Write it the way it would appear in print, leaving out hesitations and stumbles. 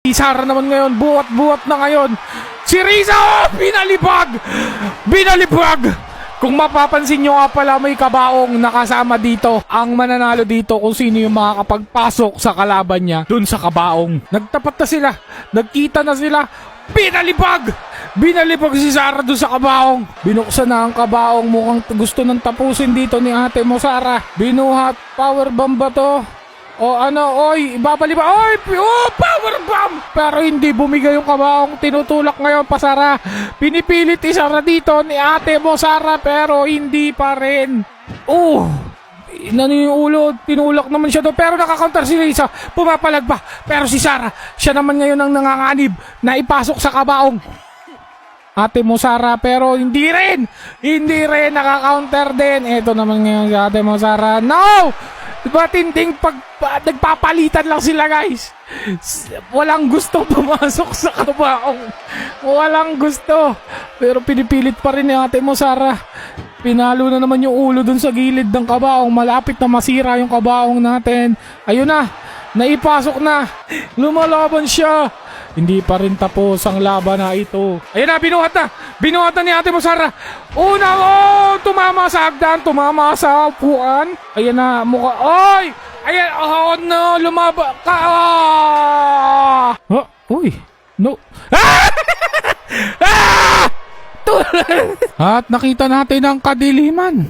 Si Sara naman ngayon, buhat-buhat na ngayon. Si Riza, oh, binalibag! Binalibag! Kung mapapansin nyo nga pala, may kabaong nakasama dito. Ang mananalo dito kung sino yung makakapagpasok sa kalaban niya dun sa kabaong. Nagtapat na sila. Nagkita na sila. Binalibag! Binalibag si Sara dun sa kabaong. Binuksan na ang kabaong. Mukhang gusto nang tapusin dito ni ate mo, Sara. Binuhat. Powerbomb ba to? O ano, oy, ibabali ba? Oy, oh, powerbomb! Pero hindi bumigay yung kabaong. Tinutulak ngayon pa, Sara. Pinipilit isara dito ni ate mo, Sara, pero hindi pa rin. Oh, yung ulo, tinulak naman siya doon. Pero nakakounter si Risa. Pumapalag pa. Pero si Sara, siya naman ngayon ang nanganganib na ipasok sa kabaong. Ate mo, Sara, pero hindi rin. Hindi rin, nakakounter din. Ito naman ngayon si ate mo, Sara. No! Diba tinding nagpapalitan lang sila, guys. Walang gusto pumasok sa kabaong. Walang gusto. Pero pinipilit pa rin ni ate mo, Sara. Pinalo na naman yung ulo dun sa gilid ng kabaong. Malapit na masira yung kabaong natin. Ayun na. Naipasok na. Lumalaban siya. Hindi pa rin tapos ang laban na ito. Ayun na, binuhat na. Binuhat na ni ate mo, Sara. Una, oh, tumama sa hagdan. Tumama sa upuan. Ayun na, mukha. Oy! Ayan, oh no, lumaba ka. Ah! Oh, uy, no. Ah! Ah! At nakita natin ang kadiliman.